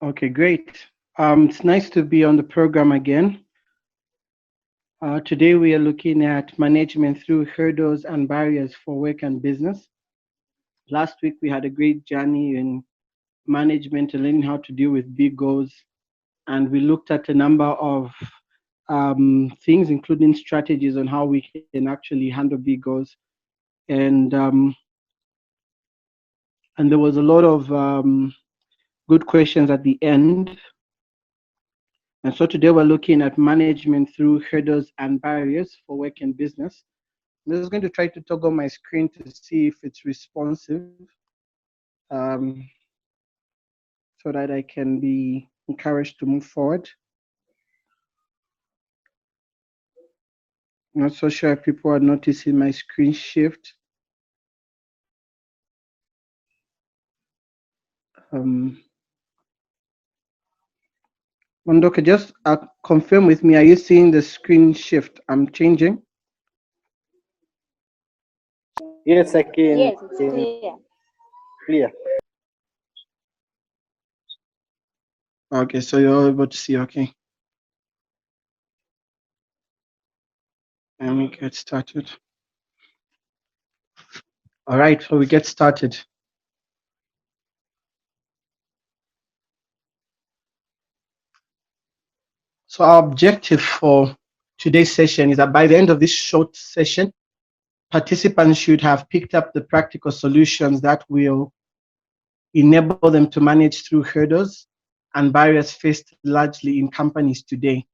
Okay, great. It's nice to be on the program again. Today we are looking at management through hurdles and barriers for work and business. Last week we had a great journey in management and learning how to deal with big goals, and we looked at a number of things, including strategies on how we can actually handle big goals. And and there was a lot of good questions at the end. And so today we're looking at management through hurdles and barriers for work and business. I'm just going to try to toggle my screen to see if it's responsive, um, so that I can be encouraged to move forward. I'm not so sure if people are noticing my screen shift. Um, Mondoka, just confirm with me, are you seeing the screen shift? I'm changing. Yes, I can. Yes, it's clear. Clear. Okay, so you're able to see, okay. Let me get started. All right, so we get started. So our objective for today's session is that by the end of this short session, participants should have picked up the practical solutions that will enable them to manage through hurdles and barriers faced largely in companies today.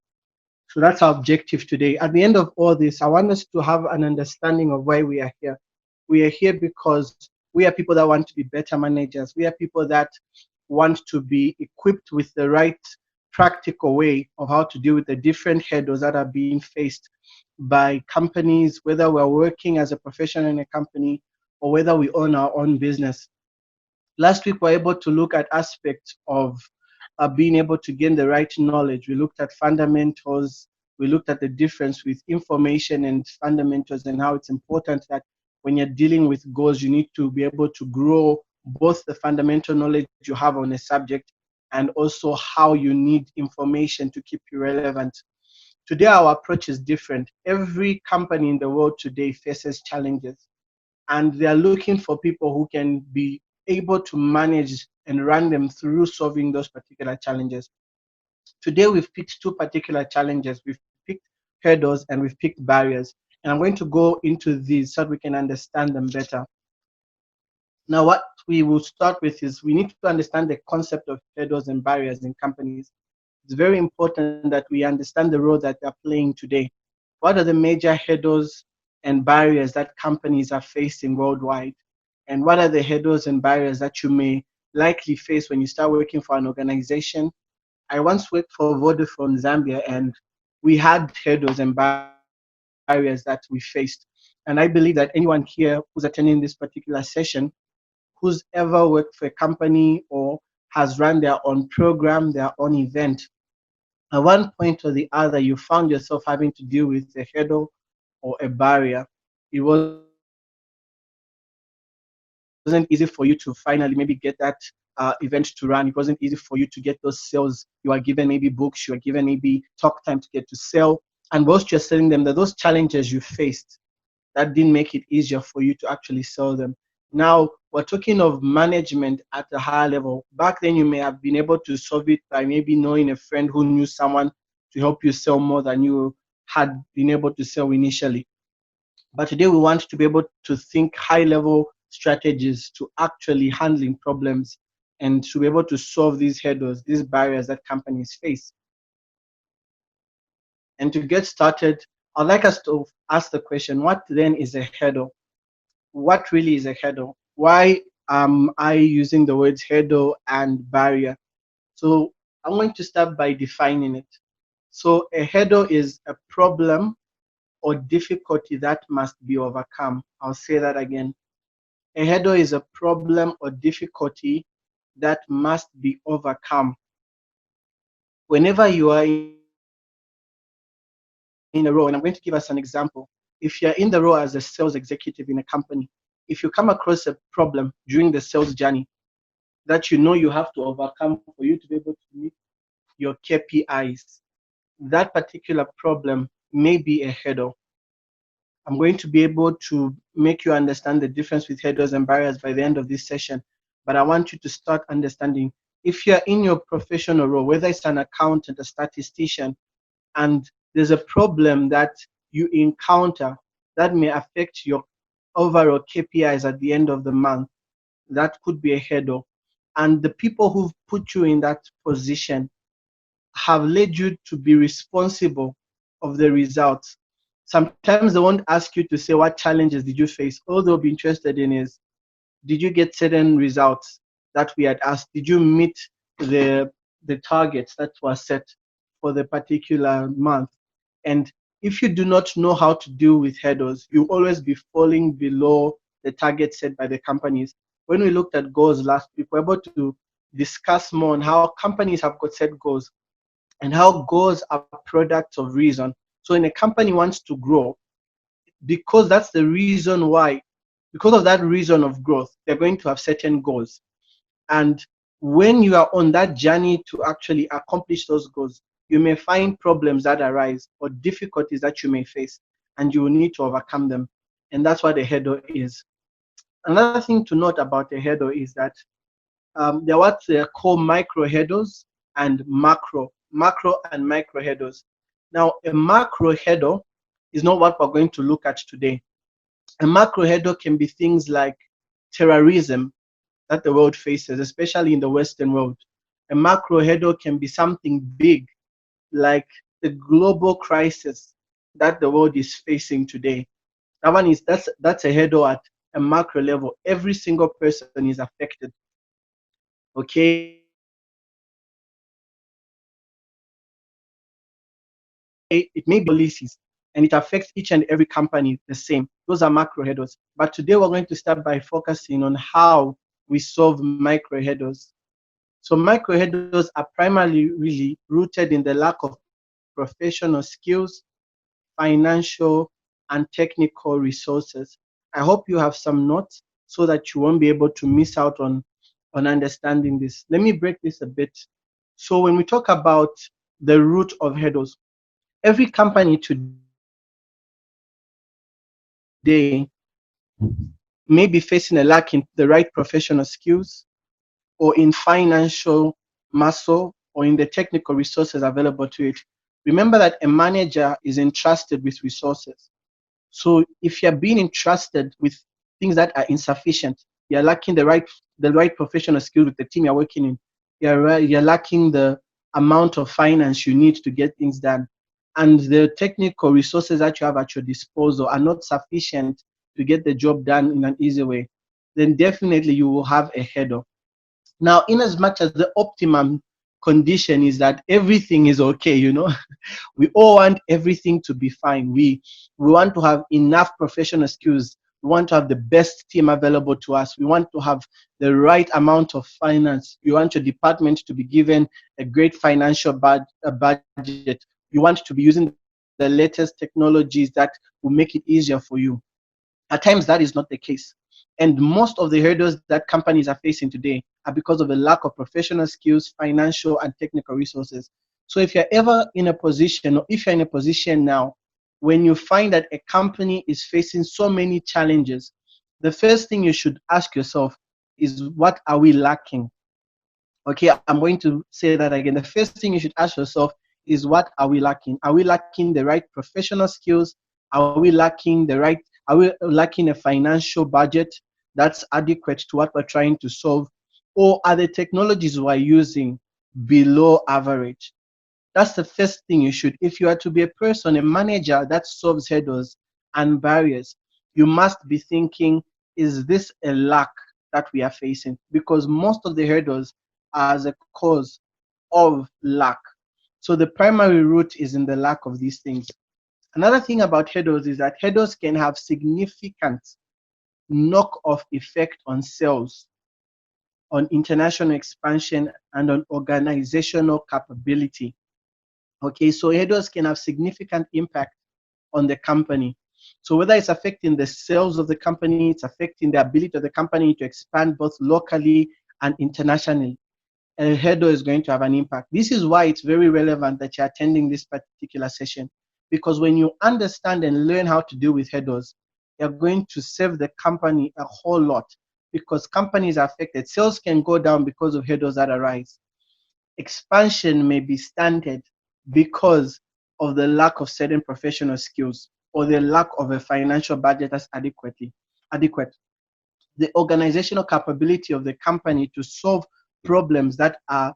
So that's our objective today. At the end of all this, I want us to have an understanding of why we are here. We are here because we are people that want to be better managers. We are people that want to be equipped with the right practical way of how to deal with the different hurdles that are being faced by companies, whether we're working as a professional in a company or whether we own our own business. Last week, we were able to look at aspects of being able to gain the right knowledge. We looked at fundamentals. We looked at the difference with information and fundamentals and how it's important that when you're dealing with goals, you need to be able to grow both the fundamental knowledge you have on a subject and also how you need information to keep you relevant. Today, our approach is different. Every company in the world today faces challenges, and they are looking for people who can be able to manage and run them through solving those particular challenges. Today, we've picked two particular challenges. We've picked hurdles and we've picked barriers. And I'm going to go into these so that we can understand them better. Now, what we will start with is we need to understand the concept of hurdles and barriers in companies. It's very important that we understand the role that they're playing today. What are the major hurdles and barriers that companies are facing worldwide? And what are the hurdles and barriers that you may likely face when you start working for an organization? I once worked for Vodafone Zambia, and we had hurdles and barriers that we faced. And I believe that anyone here who's attending this particular session, who's ever worked for a company or has run their own program, their own event, at one point or the other, you found yourself having to deal with a hurdle or a barrier. It wasn't easy for you to finally maybe get that event to run. It wasn't easy for you to get those sales. You are given maybe books, you are given maybe talk time to get to sell. And whilst you're selling them, that those challenges you faced that didn't make it easier for you to actually sell them. Now, we're talking of management at a higher level. Back then, you may have been able to solve it by maybe knowing a friend who knew someone to help you sell more than you had been able to sell initially. But today, we want to be able to think high level strategies to actually handling problems and to be able to solve these hurdles, these barriers that companies face. And to get started, I'd like us to ask the question, what then is a hurdle? What really is a hurdle? Why am I using the words hurdle and barrier? So I'm going to start by defining it. So a hurdle is a problem or difficulty that must be overcome. I'll say that again. A hurdle is a problem or difficulty that must be overcome. Whenever you are in a role, and I'm going to give us an example. If you're in the role as a sales executive in a company, if you come across a problem during the sales journey, that you know you have to overcome for you to be able to meet your KPIs. That particular problem may be a hurdle. I'm going to be able to make you understand the difference with hurdles and barriers by the end of this session. But I want you to start understanding, if you're in your professional role, whether it's an accountant, a statistician, and there's a problem that you encounter that may affect your overall KPIs at the end of the month, that could be a hurdle. And the people who've put you in that position have led you to be responsible of the results. Sometimes they won't ask you to say what challenges did you face. All they'll be interested in is, did you get certain results that we had asked? Did you meet the targets that were set for the particular month? And if you do not know how to deal with hurdles, you'll always be falling below the target set by the companies. When we looked at goals last week, we were able to discuss more on how companies have got set goals and how goals are products of reason. So when a company wants to grow, because that's the reason why, because of that reason of growth, they're going to have certain goals. And when you are on that journey to actually accomplish those goals, you may find problems that arise or difficulties that you may face, and you will need to overcome them. And that's what a hurdle is. Another thing to note about a hurdle is that there are what they call micro hurdles and macro and micro hurdles. Now, a macro hurdle is not what we're going to look at today. A macro hurdle can be things like terrorism that the world faces, especially in the Western world. A macro hurdle can be something big, like the global crisis that the world is facing today. That one is that's a hurdle at a macro level. Every single person is affected. Okay, it may be policies, and it affects each and every company the same. Those are macro hurdles. But today we're going to start by focusing on how we solve micro hurdles. So micro hurdles are primarily really rooted in the lack of professional skills, financial, and technical resources. I hope you have some notes so that you won't be able to miss out on understanding this. Let me break this a bit. So when we talk about the root of hurdles, every company today may be facing a lack in the right professional skills or in financial muscle or in the technical resources available to it. Remember that a manager is entrusted with resources. So if you're being entrusted with things that are insufficient, you're lacking the right professional skills with the team you're working in, you're lacking the amount of finance you need to get things done, and the technical resources that you have at your disposal are not sufficient to get the job done in an easy way, then definitely you will have a hurdle. Now, in as much as the optimum condition is that everything is okay, we all want everything to be fine. We want to have enough professional skills. We want to have the best team available to us. We want to have the right amount of finance. We want your department to be given a great financial budget. You want to be using the latest technologies that will make it easier for you. At times, that is not the case. And most of the hurdles that companies are facing today are because of the lack of professional skills, financial, and technical resources. So if you're ever in a position, or if you're in a position now, when you find that a company is facing so many challenges, the first thing you should ask yourself is, what are we lacking? Okay, I'm going to say that again. The first thing you should ask yourself is, what are we lacking? Are we lacking the right professional skills? Are we lacking a financial budget that's adequate to what we're trying to solve? Or are the technologies we're using below average? That's the first thing you should. If you are to be a person, a manager that solves hurdles and barriers, you must be thinking, is this a lack that we are facing? Because most of the hurdles are as a cause of lack. So the primary root is in the lack of these things. Another thing about hurdles is that hurdles can have significant knock-off effect on sales, on international expansion, and on organizational capability. Okay, so hurdles can have significant impact on the company. So whether it's affecting the sales of the company, it's affecting the ability of the company to expand both locally and internationally, a hurdle is going to have an impact. This is why it's very relevant that you're attending this particular session, because when you understand and learn how to deal with hurdles, you're going to save the company a whole lot, because companies are affected. Sales can go down because of hurdles that arise. Expansion may be stunted because of the lack of certain professional skills or the lack of a financial budget that's adequate. The organizational capability of the company to solve problems that are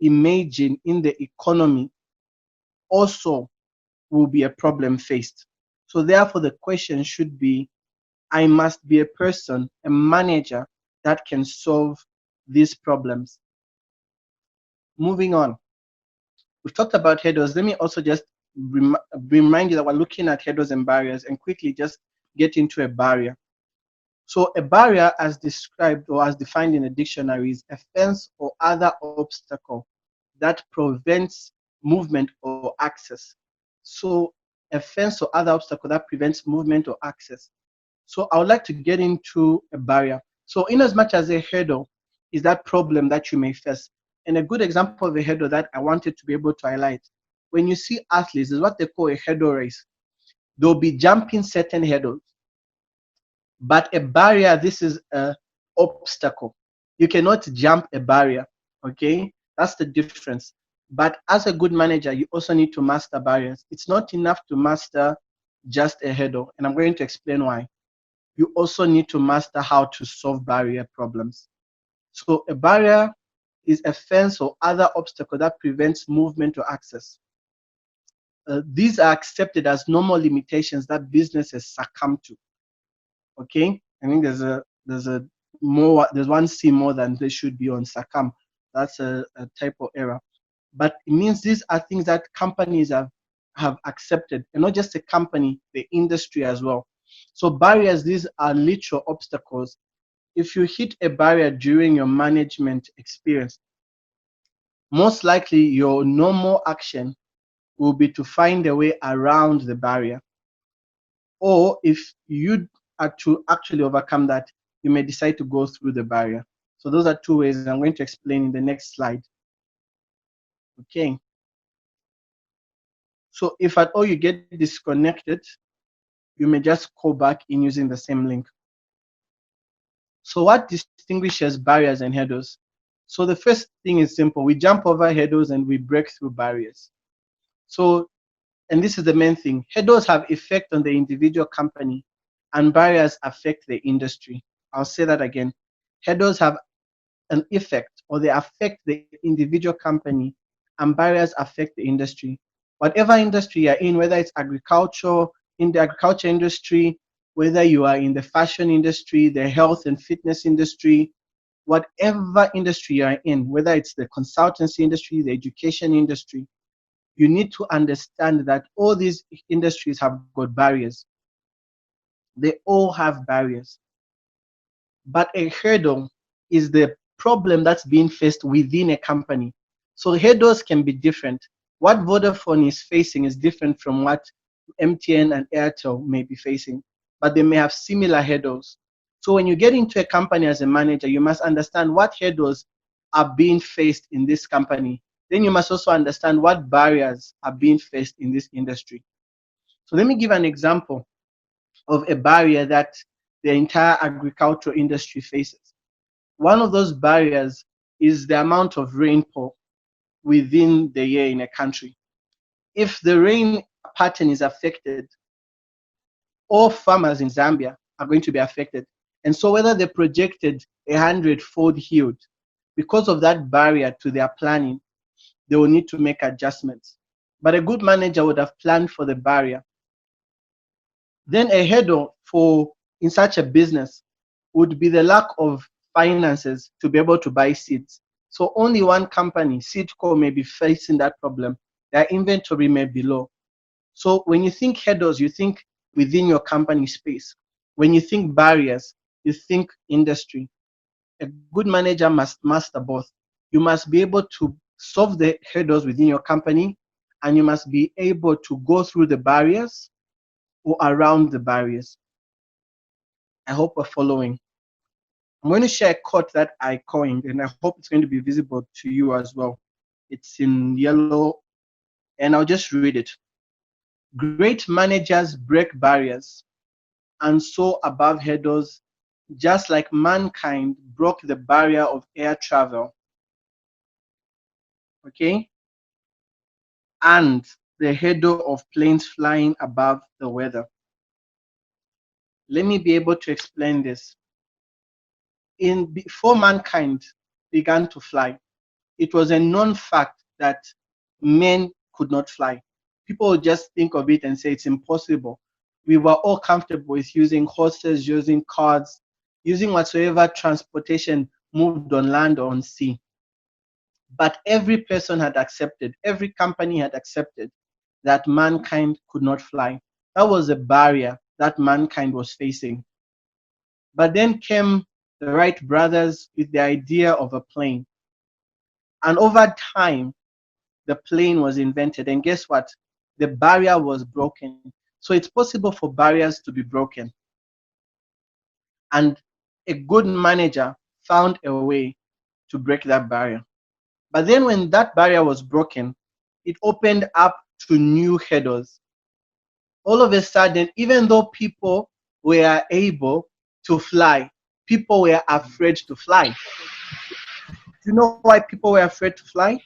emerging in the economy also will be a problem faced. So therefore, the question should be, I must be a person, a manager that can solve these problems. Moving on. We've talked about hurdles. Let me also just remind you that we're looking at hurdles and barriers, and quickly just get into a barrier. So a barrier, as described or as defined in a dictionary, is a fence or other obstacle that prevents movement or access. So a fence or other obstacle that prevents movement or access. So I would like to get into a barrier. So in as much as a hurdle is that problem that you may face, and a good example of a hurdle that I wanted to be able to highlight, when you see athletes, is what they call a hurdle race. They'll be jumping certain hurdles. But a barrier, this is an obstacle. You cannot jump a barrier, okay? That's the difference. But as a good manager, you also need to master barriers. It's not enough to master just a hurdle, and I'm going to explain why. You also need to master how to solve barrier problems. So a barrier is a fence or other obstacle that prevents movement or access. These are accepted as normal limitations that businesses succumb to. Okay, I think there's one C more than there should be on succumb. That's a typo error. But it means these are things that companies have accepted, and not just the company, the industry as well. So barriers, these are literal obstacles. If you hit a barrier during your management experience, most likely your normal action will be to find a way around the barrier. Or if you are to actually overcome that, you may decide to go through the barrier. So those are two ways I'm going to explain in the next slide. Okay. So if at all you get disconnected, you may just go back in using the same link. So what distinguishes barriers and hurdles? So the first thing is simple. We jump over hurdles and we break through barriers. So, and this is the main thing, hurdles have effect on the individual company and barriers affect the industry. I'll say that again. Hurdles have an effect, or they affect the individual company, and barriers affect the industry. Whatever industry you're in, whether it's agriculture, in the agriculture industry, whether you are in the fashion industry, the health and fitness industry, whatever industry you are in, whether it's the consultancy industry, the education industry, you need to understand that all these industries have got barriers. They all have barriers. But a hurdle is the problem that's being faced within a company. So hurdles can be different. What Vodafone is facing is different from what MTN and Airtel may be facing, but they may have similar hurdles. So when you get into a company as a manager, you must understand what hurdles are being faced in this company. Then you must also understand what barriers are being faced in this industry. So let me give an example of a barrier that the entire agricultural industry faces. One of those barriers is the amount of rainfall within the year in a country. If the rain pattern is affected, all farmers in Zambia are going to be affected. And so whether they projected 100-fold yield, because of that barrier to their planning, they will need to make adjustments. But a good manager would have planned for the barrier. Then a hurdle in such a business would be the lack of finances to be able to buy seeds. So only one company, Seedco, may be facing that problem. Their inventory may be low. So when you think hurdles, you think within your company space. When you think barriers, you think industry. A good manager must master both. You must be able to solve the hurdles within your company, and you must be able to go through the barriers or around the barriers. I hope we're following. I'm going to share a quote that I coined, and I hope it's going to be visible to you as well. It's in yellow, and I'll just read it. Great managers break barriers and soar above hurdles, just like mankind broke the barrier of air travel, okay? And the hurdle of planes flying above the weather. Let me be able to explain this. Before mankind began to fly, it was a known fact that men could not fly. People would just think of it and say it's impossible. We were all comfortable with using horses, using cars, using whatsoever transportation moved on land or on sea. But every person had accepted, every company had accepted that mankind could not fly. That was a barrier that mankind was facing. But then came the Wright brothers with the idea of a plane. And over time, the plane was invented. And guess what? The barrier was broken. So it's possible for barriers to be broken. And a good manager found a way to break that barrier. But then when that barrier was broken, it opened up to new hurdles. All of a sudden, even though people were able to fly, people were afraid to fly. Do you know why people were afraid to fly?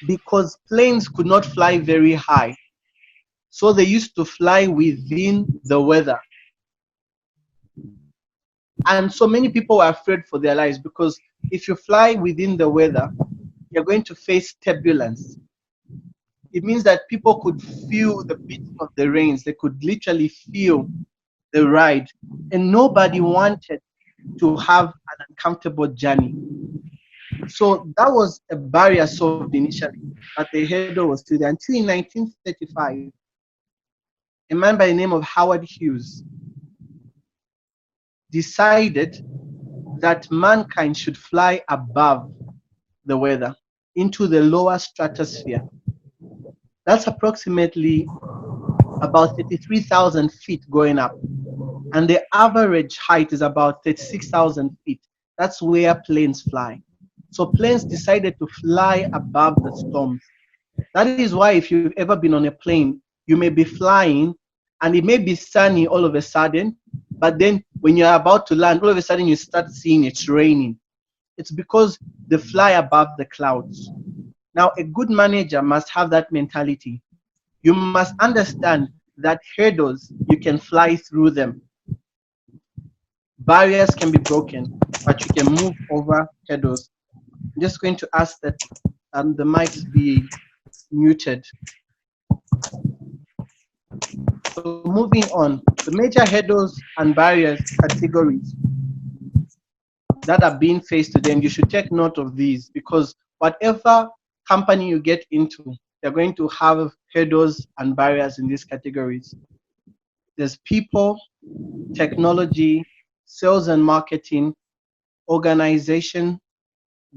Because planes could not fly very high. So they used to fly within the weather. And so many people were afraid for their lives because if you fly within the weather, you're going to face turbulence. It means that people could feel the beating of the rains. They could literally feel the ride. And nobody wanted to have an uncomfortable journey. So that was a barrier solved initially, but the hurdle was still there until in 1935, a man by the name of Howard Hughes decided that mankind should fly above the weather into the lower stratosphere. That's approximately about 33,000 feet going up. And the average height is about 36,000 feet. That's where planes fly. So planes decided to fly above the storms. That is why if you've ever been on a plane, you may be flying and it may be sunny all of a sudden, but then when you're about to land, all of a sudden you start seeing it's raining. It's because they fly above the clouds. Now, a good manager must have that mentality. You must understand that hurdles, you can fly through them. Barriers can be broken, but you can move over hurdles. I'm just going to ask that the mics be muted. So moving on, the major hurdles and barriers categories that are being faced today, and you should take note of these because whatever company you get into, they're going to have hurdles and barriers in these categories. There's people, technology, sales and marketing, organization,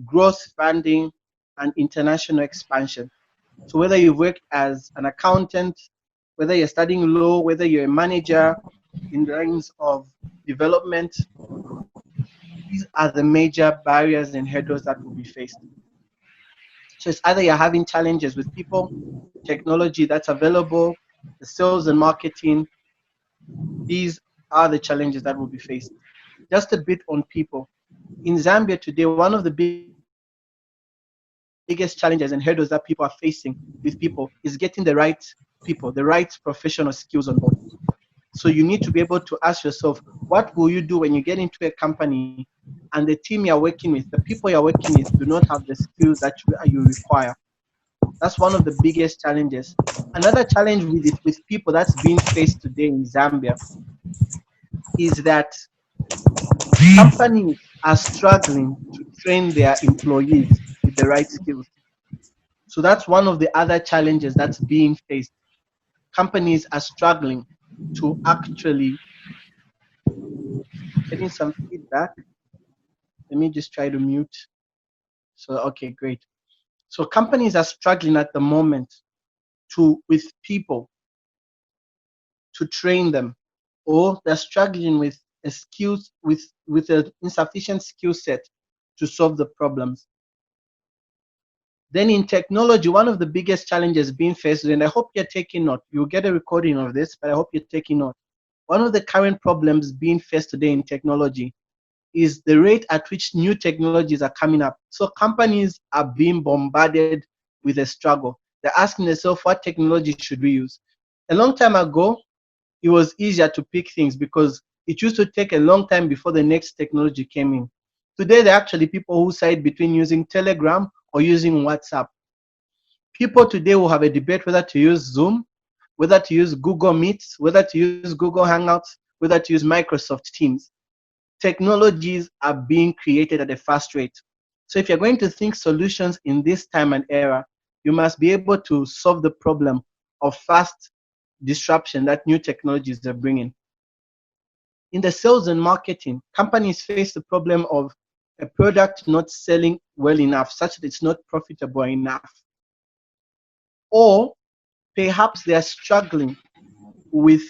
growth funding, and international expansion. So whether you work as an accountant, whether you're studying law, whether you're a manager in the lines of development, these are the major barriers and hurdles that will be faced. So it's either you're having challenges with people, technology that's available, the sales and marketing. These are the challenges that will be faced. Just a bit on people. In Zambia today, one of the biggest challenges and hurdles that people are facing with people is getting the right people, the right professional skills on board. So you need to be able to ask yourself, what will you do when you get into a company and the team you're working with, the people you're working with do not have the skills that you require? That's one of the biggest challenges. Another challenge with people that's being faced today in Zambia is that companies are struggling to train their employees with the right skills. So that's one of the other challenges that's being faced. Companies are struggling to actually, getting some feedback. Let me just try to mute. So, okay, great. So companies are struggling at the moment with people to train them, or they're struggling with a skills with an insufficient skill set to solve the problems. Then in technology, one of the biggest challenges being faced, and I hope you're taking note, you'll get a recording of this, but I hope you're taking note. One of the current problems being faced today in technology is the rate at which new technologies are coming up. So companies are being bombarded with a struggle. They're asking themselves, what technology should we use? A long time ago, it was easier to pick things because it used to take a long time before the next technology came in. Today, there are actually people who side between using Telegram or using WhatsApp. People today will have a debate whether to use Zoom, whether to use Google Meets, whether to use Google Hangouts, whether to use Microsoft Teams. Technologies are being created at a fast rate. So if you're going to think solutions in this time and era, you must be able to solve the problem of fast disruption that new technologies are bringing. In the sales and marketing, companies face the problem of a product not selling well enough, such that it's not profitable enough. Or perhaps they are struggling with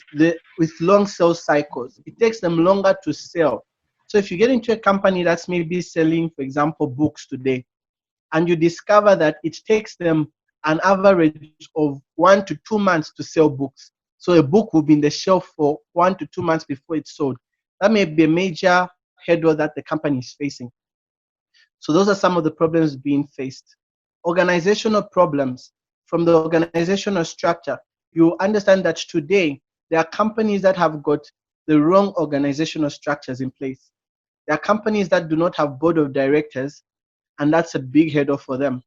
long sales cycles. It takes them longer to sell. So if you get into a company that's maybe selling, for example, books today, and you discover that it takes them an average of 1 to 2 months to sell books. So a book will be in the shelf for 1 to 2 months before it's sold. That may be a major hurdle that the company is facing. So those are some of the problems being faced. Organizational problems. From the organizational structure, you understand that today there are companies that have got the wrong organizational structures in place. There are companies that do not have board of directors, and that's a big hurdle for them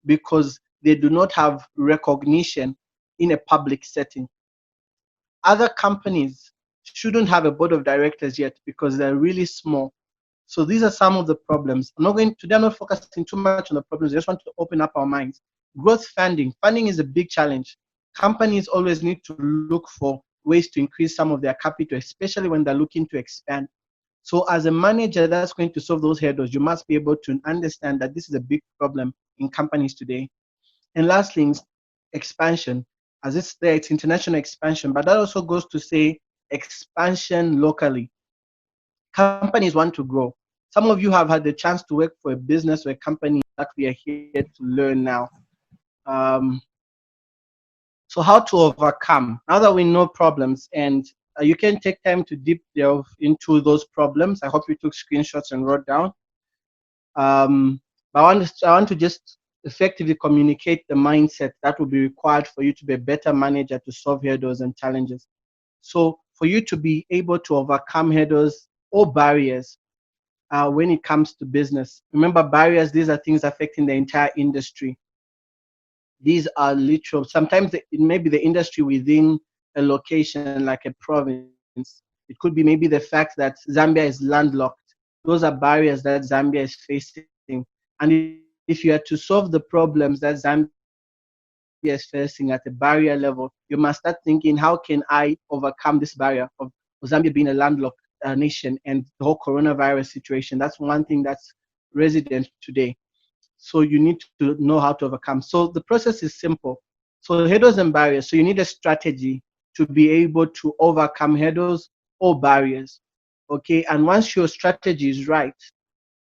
because they do not have recognition in a public setting. Other companies shouldn't have a board of directors yet because they're really small. So these are some of the problems. Today I'm not focusing too much on the problems. I just want to open up our minds. Growth funding. Funding is a big challenge. Companies always need to look for ways to increase some of their capital, especially when they're looking to expand. So as a manager that's going to solve those hurdles, you must be able to understand that this is a big problem in companies today. And lastly, expansion. As it's there, it's international expansion, but that also goes to say expansion locally. Companies want to grow. Some of you have had the chance to work for a business or a company that we are here to learn now. So how to overcome? Now that we know problems, and you can take time to deep delve into those problems. I hope you took screenshots and wrote down. But I want to just effectively communicate the mindset that will be required for you to be a better manager to solve hurdles and challenges. So for you to be able to overcome hurdles or barriers when it comes to business, remember barriers, these are things affecting the entire industry. These are literal, sometimes it may be the industry within a location like a province. It could be maybe the fact that Zambia is landlocked. Those are barriers that Zambia is facing. And if you are to solve the problems that Zambia is facing at a barrier level, you must start thinking, how can I overcome this barrier of Zambia being a landlocked nation and the whole coronavirus situation? That's one thing that's resident today. So you need to know how to overcome. So the process is simple. So hurdles and barriers. So you need a strategy to be able to overcome hurdles or barriers. Okay, and once your strategy is right,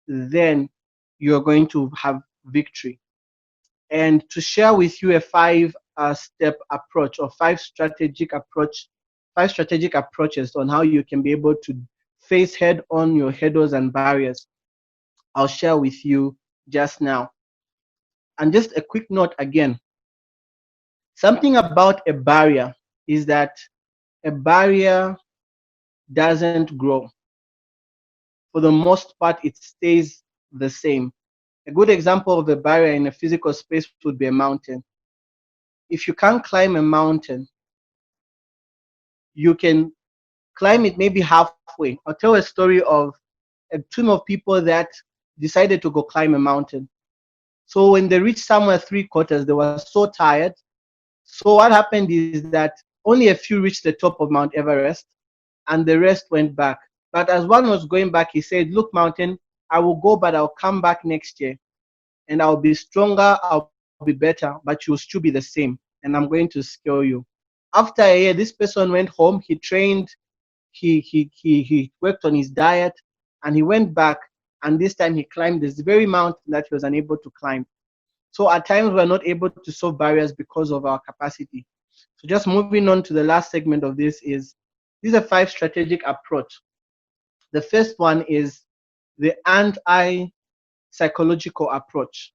then you're going to have victory. And to share with you a five-step approach or five strategic approaches on how you can be able to face head on your hurdles and barriers, I'll share with you just now. And just a quick note again, something about a barrier is that a barrier doesn't grow. For the most part, it stays the same. A good example of a barrier in a physical space would be a mountain. If you can't climb a mountain, you can climb it maybe halfway. I'll tell a story of a team of people that decided to go climb a mountain. So when they reached somewhere 3/4, they were so tired. So what happened is that only a few reached the top of Mount Everest and the rest went back. But as one was going back, he said, look, mountain, I will go, but I'll come back next year and I'll be stronger, I'll be better, but you'll still be the same and I'm going to scale you. After a year, this person went home, he trained he worked on his diet, and he went back, and this time he climbed this very mountain that he was unable to climb. So at times we're not able to solve barriers because of our capacity. So just moving on to the last segment of this is, these are 5 strategic approach. The first one is the anti-psychological approach.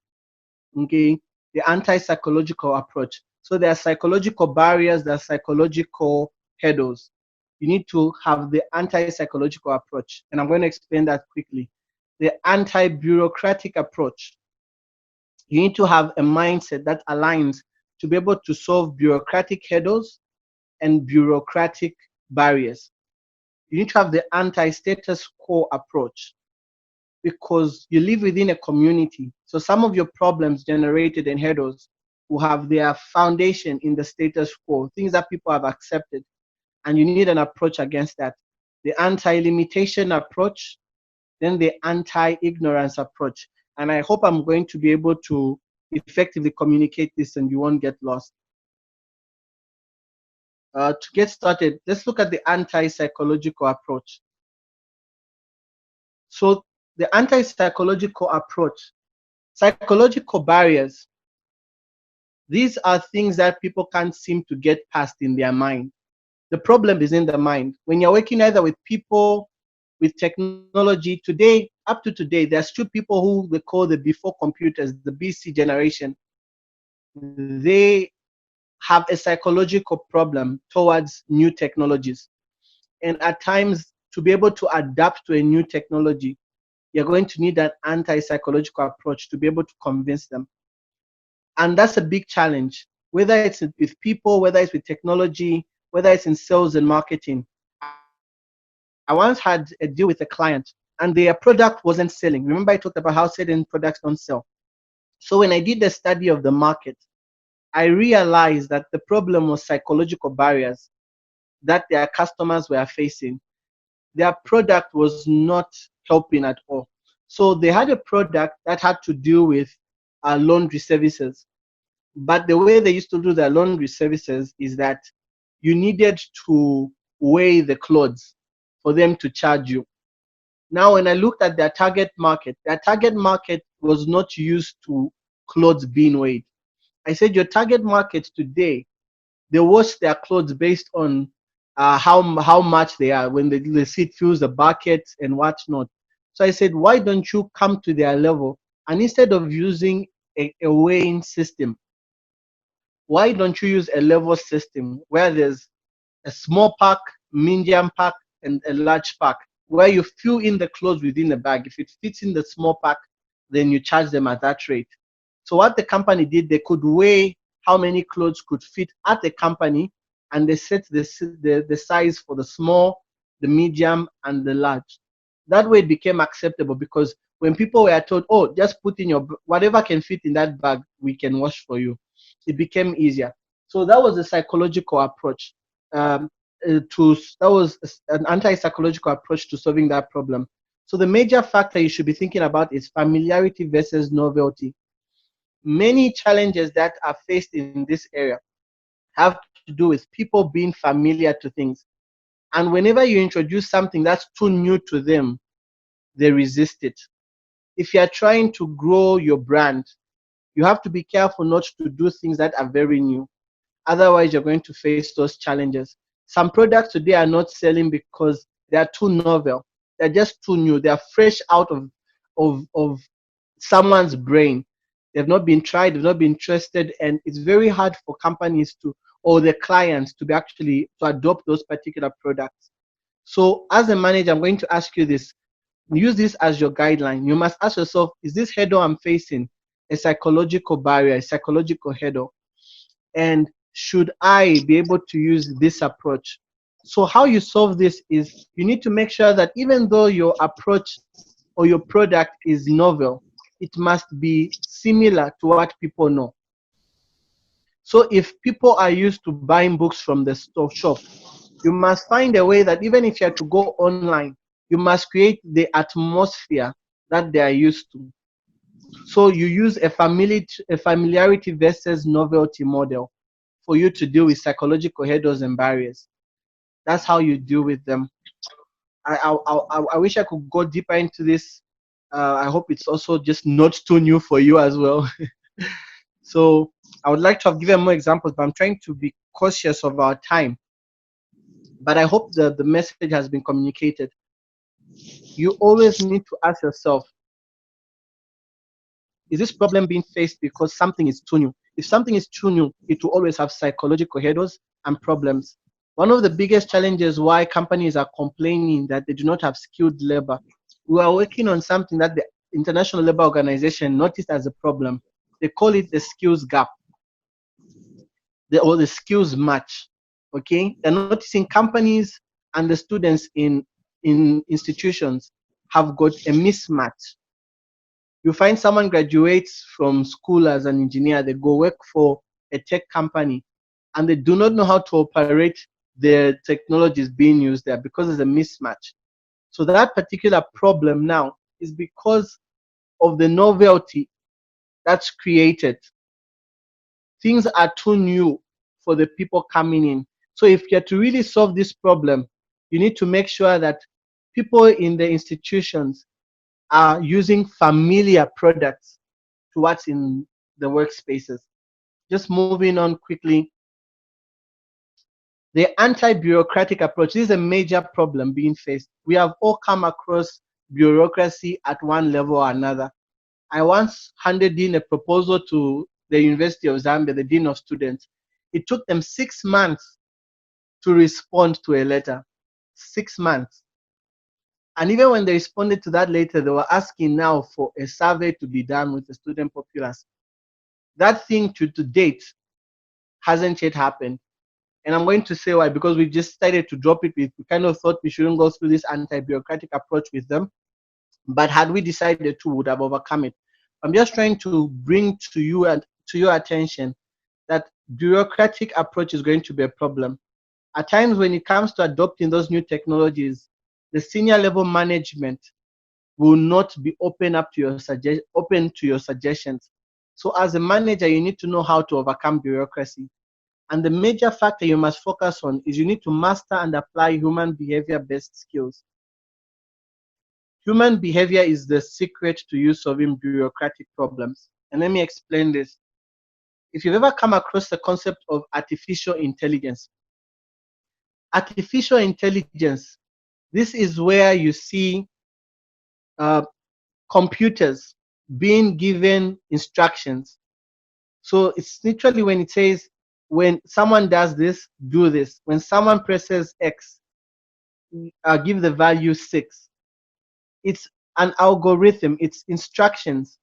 Okay, the anti-psychological approach. So there are psychological barriers, there are psychological hurdles. You need to have the anti-psychological approach, and I'm going to explain that quickly. The anti-bureaucratic approach. You need to have a mindset that aligns to be able to solve bureaucratic hurdles and bureaucratic barriers. You need to have the anti-status quo approach, because you live within a community. So some of your problems generated in hurdles will have their foundation in the status quo, things that people have accepted, and you need an approach against that. The anti-limitation approach, then the anti-ignorance approach. And I hope I'm going to be able to effectively communicate this and you won't get lost. To get started, let's look at the anti-psychological approach. So the anti-psychological approach, psychological barriers, these are things that people can't seem to get past in their mind. The problem is in the mind. When you're working either with people, with technology, today, up to today, there's still people who they call the before computers, the BC generation. They have a psychological problem towards new technologies. And at times, to be able to adapt to a new technology, you're going to need an anti-psychological approach to be able to convince them. And that's a big challenge, whether it's with people, whether it's with technology, whether it's in sales and marketing. I once had a deal with a client and their product wasn't selling. Remember I talked about how certain products don't sell. So when I did the study of the market, I realized that the problem was psychological barriers that their customers were facing. Their product was not helping at all. So they had a product that had to do with laundry services. But the way they used to do their laundry services is that you needed to weigh the clothes for them to charge you. Now, when I looked at their target market was not used to clothes being weighed. I said, your target market today, they wash their clothes based on how much they are, when they see it fills the bucket and whatnot. So I said, why don't you come to their level, and instead of using a weighing system, why don't you use a level system where there's a small pack, medium pack, and a large pack, where you fill in the clothes within the bag. If it fits in the small pack, then you charge them at that rate. So what the company did, they could weigh how many clothes could fit at the company, and they set the size for the small, the medium, and the large. That way it became acceptable, because when people were told, oh, just put in your, whatever can fit in that bag, we can wash for you, it became easier. So that was a psychological approach. That was an anti-psychological approach to solving that problem. So the major factor you should be thinking about is familiarity versus novelty. Many challenges that are faced in this area have to do with people being familiar to things. And whenever you introduce something that's too new to them, they resist it. If you're trying to grow your brand, you have to be careful not to do things that are very new. Otherwise, you're going to face those challenges. Some products today are not selling because they are too novel. They're just too new. They're fresh out of someone's brain. They've not been tried, they've not been tested, and it's very hard for companies to, or their clients to be actually to adopt those particular products. So as a manager, I'm going to ask you this. Use this as your guideline. You must ask yourself, is this hurdle I'm facing a psychological barrier, a psychological hurdle? And should I be able to use this approach? So how you solve this is you need to make sure that even though your approach or your product is novel, it must be similar to what people know. So if people are used to buying books from the store shop, you must find a way that even if you have to go online, you must create the atmosphere that they are used to. So you use a familiarity versus novelty model for you to deal with psychological hurdles and barriers. That's how you deal with them. I wish I could go deeper into this. I hope it's also just not too new for you as well. So I would like to have given more examples, but I'm trying to be cautious of our time. But I hope the message has been communicated. You always need to ask yourself, is this problem being faced because something is too new? If something is too new, it will always have psychological hurdles and problems. One of the biggest challenges why companies are complaining that they do not have skilled labor, we are working on something that the International Labour Organization noticed as a problem. They call it the skills gap, or the skills match. Okay, they're noticing companies and the students in institutions have got a mismatch. You find someone graduates from school as an engineer, they go work for a tech company, and they do not know how to operate the technologies being used there because there's a mismatch. So that particular problem now is because of the novelty that's created. Things are too new for the people coming in. So if you're to really solve this problem, you need to make sure that people in the institutions are using familiar products to what's in the workspaces. Just moving on quickly, the anti-bureaucratic approach, this is a major problem being faced. We have all come across bureaucracy at one level or another. I once handed in a proposal to the University of Zambia, the Dean of Students. It took them 6 months to respond to a letter. 6 months. And even when they responded to that letter, they were asking now for a survey to be done with the student populace. That thing to date hasn't yet happened. And I'm going to say why, because we just started to drop it. We kind of thought we shouldn't go through this anti-bureaucratic approach with them. But had we decided to, we would have overcome it. I'm just trying to bring to you and to your attention that bureaucratic approach is going to be a problem. At times when it comes to adopting those new technologies, the senior level management will not be open to your suggestions. So as a manager, you need to know how to overcome bureaucracy. And the major factor you must focus on is you need to master and apply human behavior-based skills. Human behavior is the secret to you solving bureaucratic problems. And let me explain this. If you've ever come across the concept of artificial intelligence, this is where you see computers being given instructions. So it's literally when it says, when someone does this, do this. When someone presses X, give the value 6. It's an algorithm, it's instructions.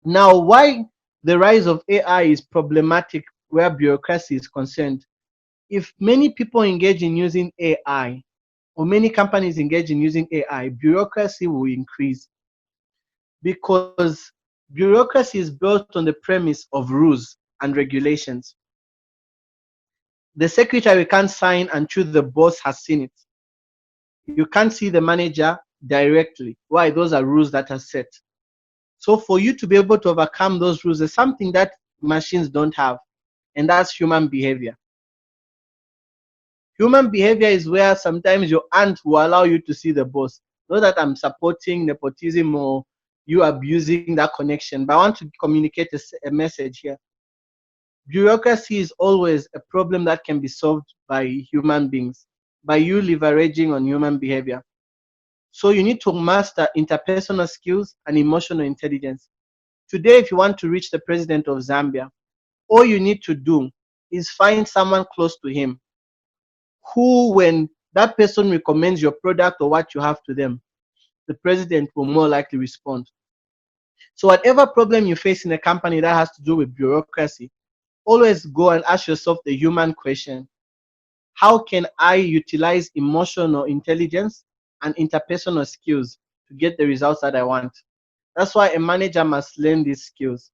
Now, why the rise of AI is problematic where bureaucracy is concerned? If many people engage in using AI, or many companies engage in using AI, bureaucracy will increase, because bureaucracy is built on the premise of rules and regulations. The secretary can't sign until the boss has seen it. You can't see the manager directly. Why? Those are rules that are set. So for you to be able to overcome those rules, there's something that machines don't have, and that's human behavior. Human behavior is where sometimes your aunt will allow you to see the boss. Not that I'm supporting nepotism or you abusing that connection, but I want to communicate a message here. Bureaucracy is always a problem that can be solved by human beings, by you leveraging on human behavior. So you need to master interpersonal skills and emotional intelligence. Today, if you want to reach the president of Zambia, all you need to do is find someone close to him who, when that person recommends your product or what you have to them, the president will more likely respond. So whatever problem you face in a company that has to do with bureaucracy, always go and ask yourself the human question. How can I utilize emotional intelligence and interpersonal skills to get the results that I want? That's why a manager must learn these skills.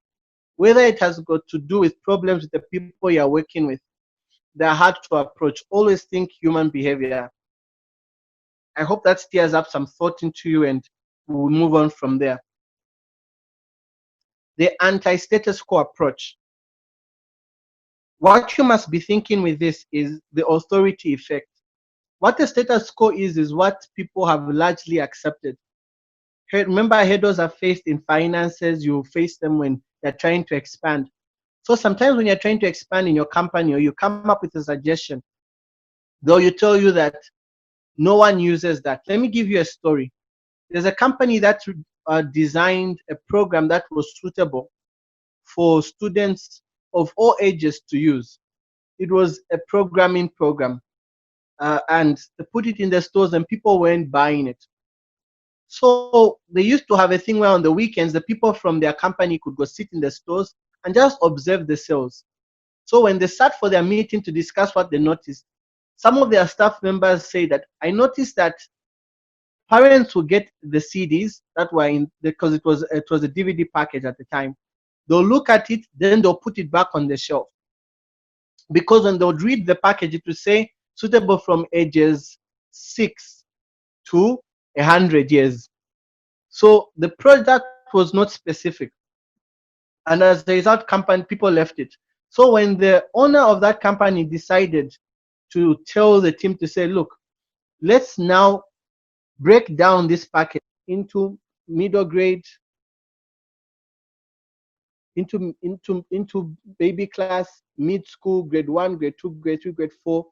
Whether it has got to do with problems with the people you're working with, they're hard to approach. Always think human behavior. I hope that stirs up some thought into you, and we'll move on from there. The anti-status quo approach. What you must be thinking with this is the authority effect. What the status quo is what people have largely accepted. Remember, hurdles are faced in finances. You face them when they're trying to expand. So sometimes when you're trying to expand in your company or you come up with a suggestion, though you tell you that no one uses that. Let me give you a story. There's a company that designed a program that was suitable for students of all ages to use. It was a programming program, and they put it in the stores and people weren't buying it. So they used to have a thing where on the weekends, the people from their company could go sit in the stores and just observe the sales. So when they sat for their meeting to discuss what they noticed, some of their staff members say that I noticed that parents will get the CDs that were in, because it was a DVD package at the time. They'll look at it, then they'll put it back on the shelf. Because when they'll read the package, it will say suitable from ages 6 to 100 years. So the product was not specific. And as a result, company people left it. So when the owner of that company decided to tell the team to say, look, let's now break down this package into middle grade, into baby class, mid school, grade 1, grade 2, grade 3, grade 4.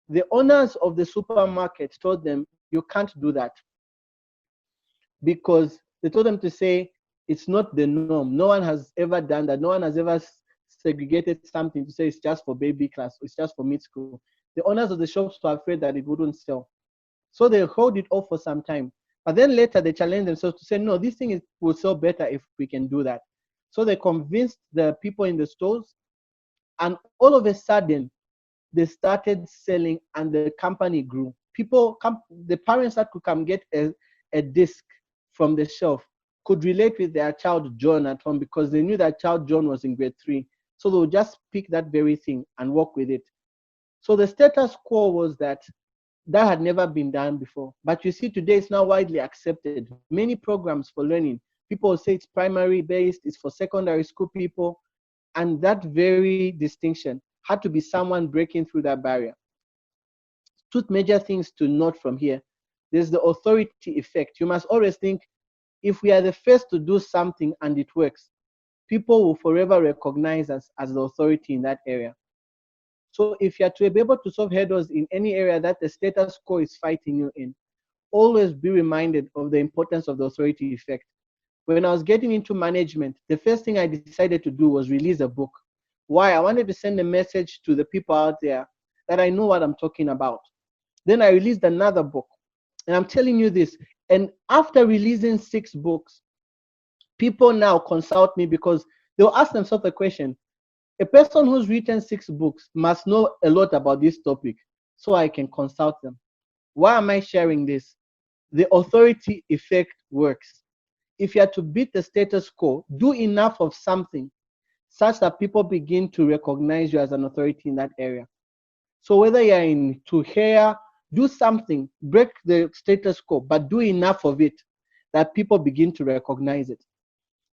The owners of the supermarket told them you can't do that, because they told them to say it's not the norm. No one has ever done that. No one has ever segregated something to say it's just for baby class, or it's just for mid school. The owners of the shops were afraid that it wouldn't sell. So they hold it off for some time. But then later they challenged themselves to say, no, this thing will sell better if we can do that. So they convinced the people in the stores, and all of a sudden they started selling and the company grew. The parents that could come get a disc from the shelf could relate with their child John at home, because they knew that child John was in grade 3. So they would just pick that very thing and work with it. So the status quo was that had never been done before. But you see, today it's now widely accepted. Many programs for learning, people say it's primary based, it's for secondary school people, and that very distinction had to be someone breaking through that barrier. Two major things to note from here. There's the authority effect. You must always think, if we are the first to do something and it works, people will forever recognize us as the authority in that area. So if you are to be able to solve hurdles in any area that the status quo is fighting you in, always be reminded of the importance of the authority effect. When I was getting into management, the first thing I decided to do was release a book. Why? I wanted to send a message to the people out there that I know what I'm talking about. Then I released another book. And I'm telling you this, and after releasing 6 books, people now consult me because they'll ask themselves the question, a person who's written 6 books must know a lot about this topic, so I can consult them. Why am I sharing this? The authority effect works. If you are to beat the status quo, do enough of something such that people begin to recognize you as an authority in that area. So whether you're into hair, do something, break the status quo, but do enough of it that people begin to recognize it.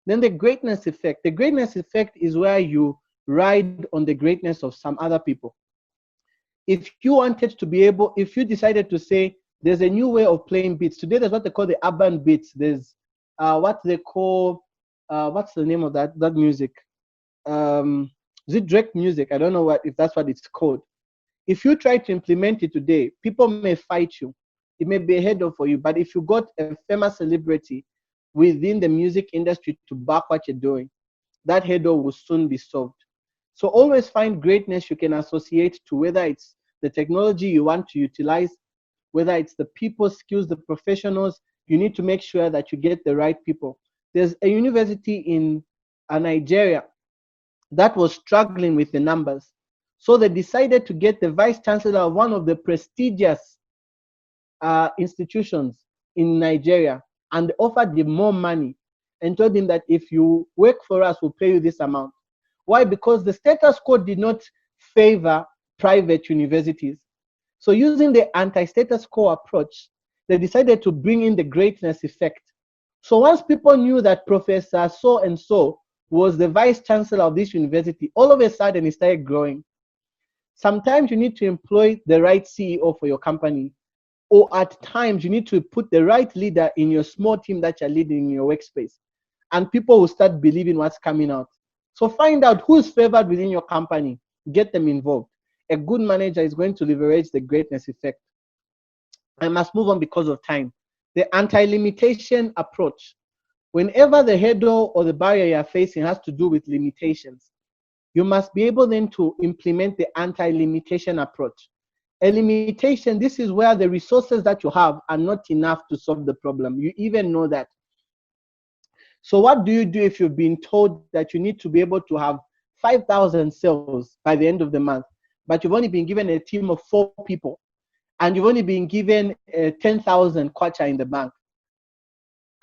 Then the greatness effect. The greatness effect is where you ride on the greatness of some other people. If you wanted to be able, if you decided to say, there's a new way of playing beats. Today, there's what they call the urban beats. There's what they call, what's the name of that music? Is it Drake music? I don't know if that's what it's called. If you try to implement it today, people may fight you. It may be a hurdle for you, but if you got a famous celebrity within the music industry to back what you're doing, that hurdle will soon be solved. So always find greatness you can associate to, whether it's the technology you want to utilize, whether it's the people skills, the professionals. You need to make sure that you get the right people. There's a university in Nigeria that was struggling with the numbers. So they decided to get the vice chancellor of one of the prestigious institutions in Nigeria, and offered him more money and told him that if you work for us, we'll pay you this amount. Why? Because the status quo did not favor private universities. So using the anti-status quo approach, they decided to bring in the greatness effect. So once people knew that Professor so-and-so was the vice chancellor of this university, all of a sudden it started growing. Sometimes you need to employ the right CEO for your company, or at times you need to put the right leader in your small team that you're leading in your workspace, and people will start believing what's coming out. So find out who's favored within your company, get them involved. A good manager is going to leverage the greatness effect. I must move on because of time. The anti-limitation approach. Whenever the hurdle or the barrier you're facing has to do with limitations, you must be able then to implement the anti-limitation approach. A limitation, this is where the resources that you have are not enough to solve the problem. You even know that. So what do you do if you've been told that you need to be able to have 5,000 sales by the end of the month, but you've only been given a team of 4 people, and you've only been given 10,000 kwacha in the bank,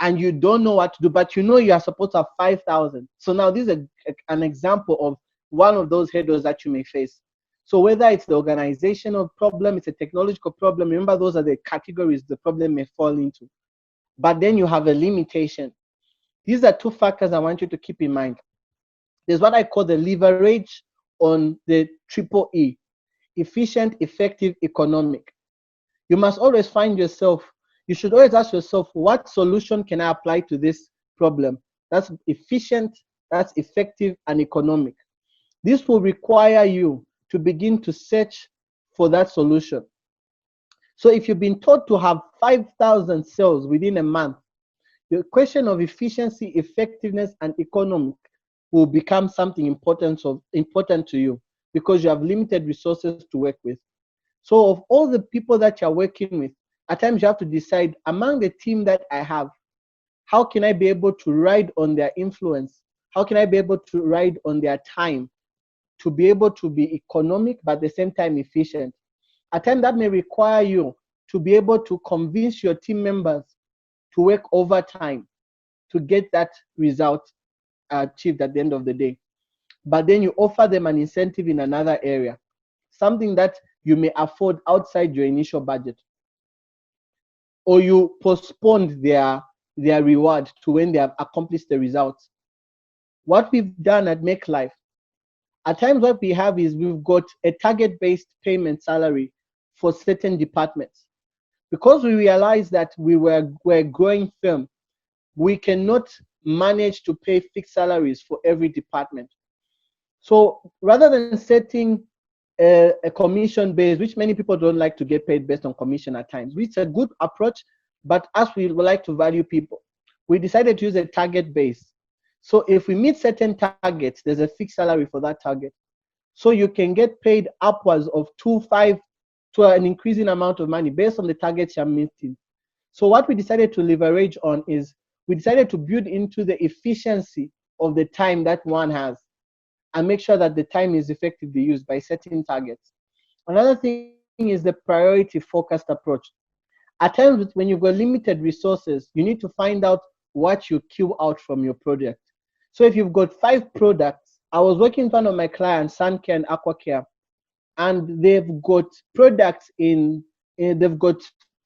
and you don't know what to do, but you know you are supposed to have 5,000. So now this is an example of one of those hurdles that you may face. So whether it's the organizational problem, it's a technological problem, remember those are the categories the problem may fall into. But then you have a limitation. These are 2 factors I want you to keep in mind. There's what I call the leverage on the triple E: efficient, effective, economic. You must always find yourself, you should always ask yourself, what solution can I apply to this problem that's efficient, that's effective, and economic? This will require you to begin to search for that solution. So if you've been taught to have 5,000 sales within a month, the question of efficiency, effectiveness, and economic will become something important to you, because you have limited resources to work with. So of all the people that you're working with, at times you have to decide, among the team that I have, how can I be able to ride on their influence? How can I be able to ride on their time to be able to be economic, but at the same time efficient? At times that may require you to be able to convince your team members to work overtime to get that result achieved at the end of the day. But then you offer them an incentive in another area, something that you may afford outside your initial budget, or you postpone their reward to when they have accomplished the results. What we've done at Make Life, at times what we have is we've got a target-based payment salary for certain departments. Because we realized that we're a growing firm, we cannot manage to pay fixed salaries for every department. So rather than setting a commission base, which many people don't like to get paid based on commission at times, which is a good approach, but as we would like to value people, we decided to use a target base. So if we meet certain targets, there's a fixed salary for that target. So you can get paid upwards of 2.5 to an increasing amount of money based on the targets you're meeting. So what we decided to leverage on is we decided to build into the efficiency of the time that one has and make sure that the time is effectively used by setting targets. Another thing is the priority focused approach. At times when you've got limited resources, you need to find out what you queue out from your project. So if you've got 5 products, I was working with one of my clients, Sun Care and Aqua Care, and they've got products they've got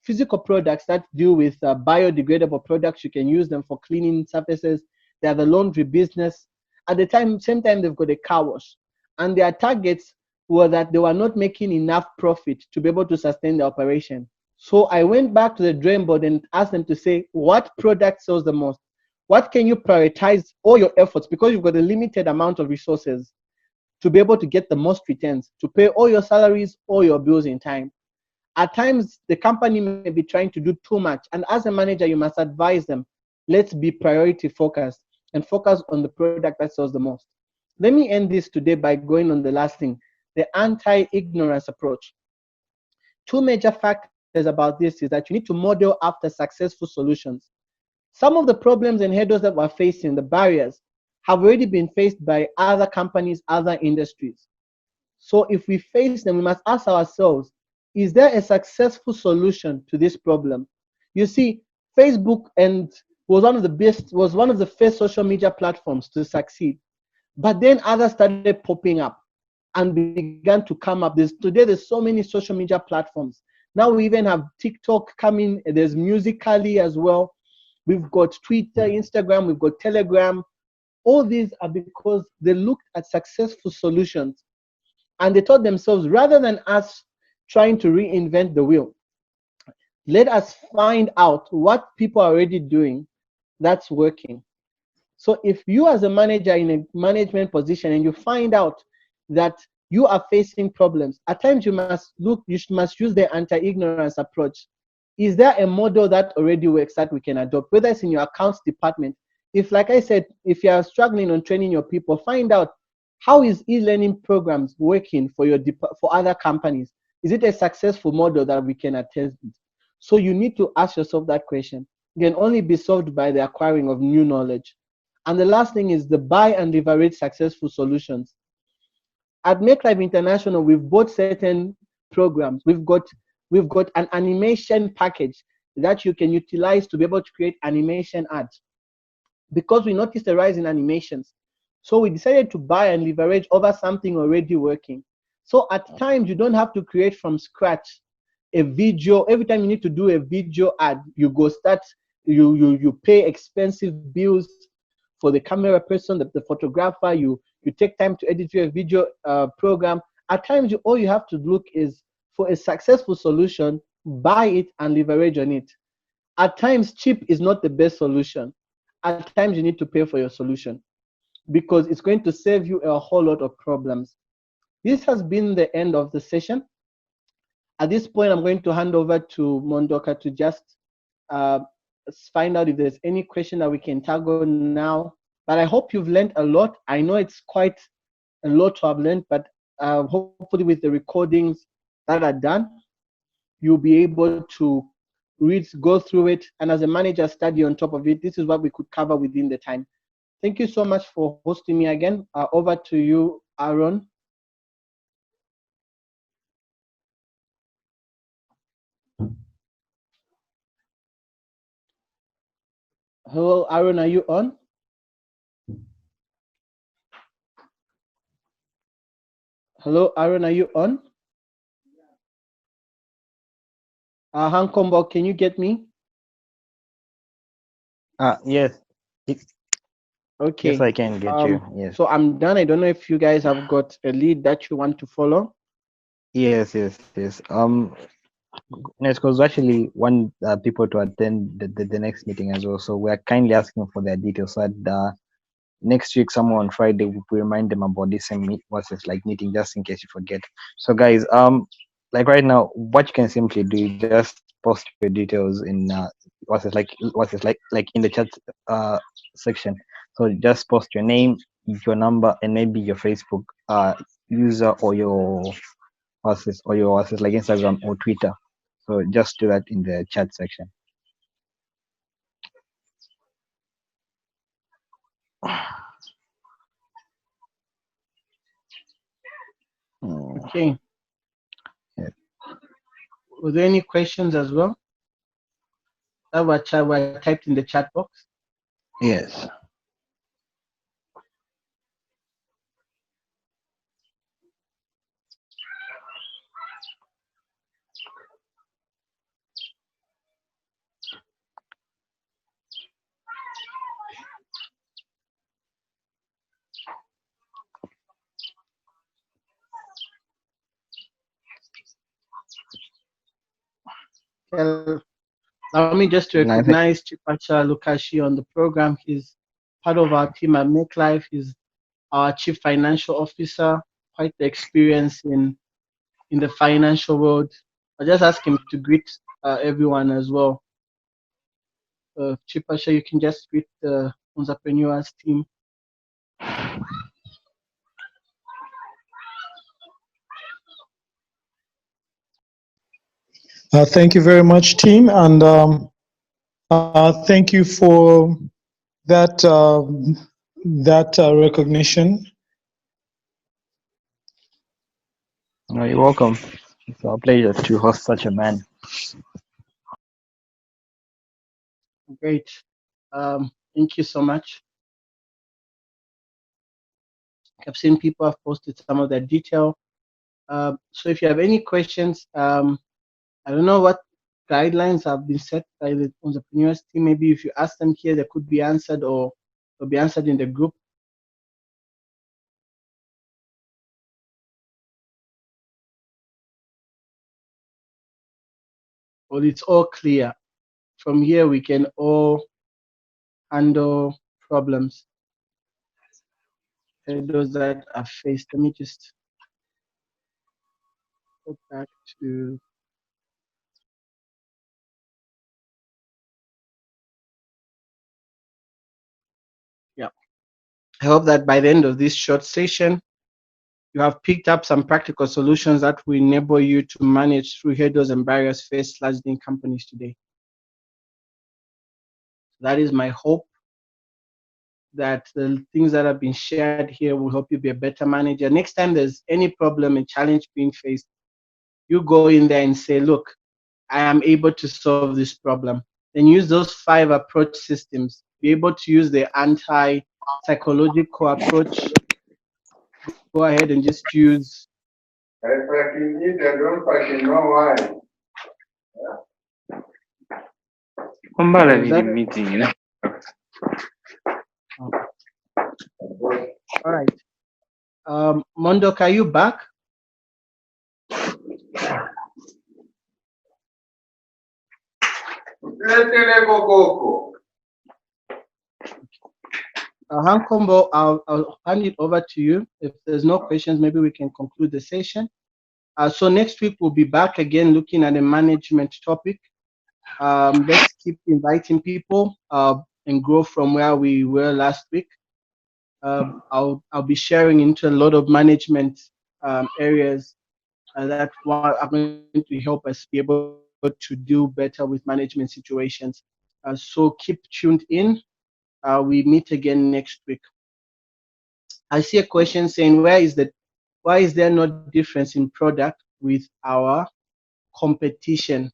physical products that deal with biodegradable products. You can use them for cleaning surfaces. They have a laundry business. At the same time, they've got a car wash. And their targets were that they were not making enough profit to be able to sustain the operation. So I went back to the drawing board and asked them to say, what product sells the most? What can you prioritize all your efforts, because you've got a limited amount of resources, to be able to get the most returns, to pay all your salaries, all your bills in time. At times, the company may be trying to do too much. And as a manager, you must advise them, let's be priority focused and focus on the product that sells the most. Let me end this today by going on the last thing, the anti-ignorance approach. 2 major factors about this is that you need to model after successful solutions. Some of the problems and hurdles that we're facing, the barriers, have already been faced by other companies, other industries. So if we face them, we must ask ourselves, is there a successful solution to this problem? You see, Facebook was one of the first social media platforms to succeed. But then others started popping up and began to come up. Today there's so many social media platforms. Now we even have TikTok coming, there's Musical.ly as well. We've got Twitter, Instagram, we've got Telegram. All these are because they looked at successful solutions And they told themselves, rather than us trying to reinvent the wheel, let us find out what people are already doing that's working. So if you as a manager in a management position and you find out that you are facing problems, at times you must must use the anti-ignorance approach. Is there a model that already works that we can adopt, whether it's in your accounts department? If, like I said, if you are struggling on training your people, find out how is e-learning programs working for for other companies. Is it a successful model that we can attest to? So you need to ask yourself that question. It can only be solved by the acquiring of new knowledge. And the last thing is the buy and leverage successful solutions. At Make Life International, we've bought certain programs. We've got an animation package that you can utilize to be able to create animation ads, because we noticed a rise in animations. So we decided to buy and leverage over something already working. So at times you don't have to create from scratch a video. Every time you need to do a video ad, you go start, you pay expensive bills for the camera person, the photographer, you take time to edit your video program. At times all you have to look is for a successful solution, buy it and leverage on it. At times cheap is not the best solution. At times you need to pay for your solution, because it's going to save you a whole lot of problems. This has been the end of the session. At this point, I'm going to hand over to Mondoka to just uh, find out if there's any question that we can tackle now. But I hope you've learned a lot. I know it's quite a lot to have learned, but hopefully with the recordings that are done, you'll be able to go through it, and as a manager, study on top of it. This is what we could cover within the time. Thank you so much for hosting me again. Over to you, Aaron. Hello, Aaron, are you on? Hello, Aaron, are you on? Hankombo, can you get me? Yes. Okay. Yes, I can get you. Yes. So I'm done. I don't know if you guys have got a lead that you want to follow. Yes. Yes, because actually want people to attend the next meeting as well. So we are kindly asking for their details so that next week, somewhere on Friday, we remind them about this same meeting, just in case you forget. So guys, like right now, what you can simply do is just post your details in in the chat section. So just post your name, your number, and maybe your Facebook user, or your like Instagram or Twitter. So just do that in the chat section. Okay. Yeah. Were there any questions as well that were typed in the chat box? Yes. Allow me just to recognize Mapalo Lukashi on the program. He's part of our team at Make Life. He's our Chief Financial Officer, quite the experience in the financial world. I just ask him to greet everyone as well. Chipasha, you can just greet the entrepreneurs team. Thank you very much, team, and thank you for that recognition. No, you're welcome. It's our pleasure to host such a man. Great. Thank you so much. I've seen people have posted some of their detail. So if you have any questions, I don't know what guidelines have been set by the entrepreneurs team. Maybe if you ask them here, they could be answered, or they'll be answered in the group. or it's all clear. From here, we can all handle problems. Those that are faced. Let me just go back to. Yeah. I hope that by the end of this short session, you have picked up some practical solutions that will enable you to manage through hurdles and barriers faced largely in companies today. That is my hope, that the things that have been shared here will help you be a better manager. Next time there's any problem and challenge being faced, you go in there and say, look, I am able to solve this problem. Then use those 5 approach systems. Be able to use the anti-psychological approach. Go ahead and just use. If I can eat, I don't fucking know why. Is that- meeting, you know. All right. Mondok, are you back? Hankombo, I'll hand it over to you. If there's no questions, maybe we can conclude the session. So next week, we'll be back again looking at a management topic. Let's keep inviting people and grow from where we were last week. I'll be sharing into a lot of management areas that are going to help us be able to do better with management situations. So keep tuned in. We meet again next week. I see a question saying, why is there no difference in product with our competition?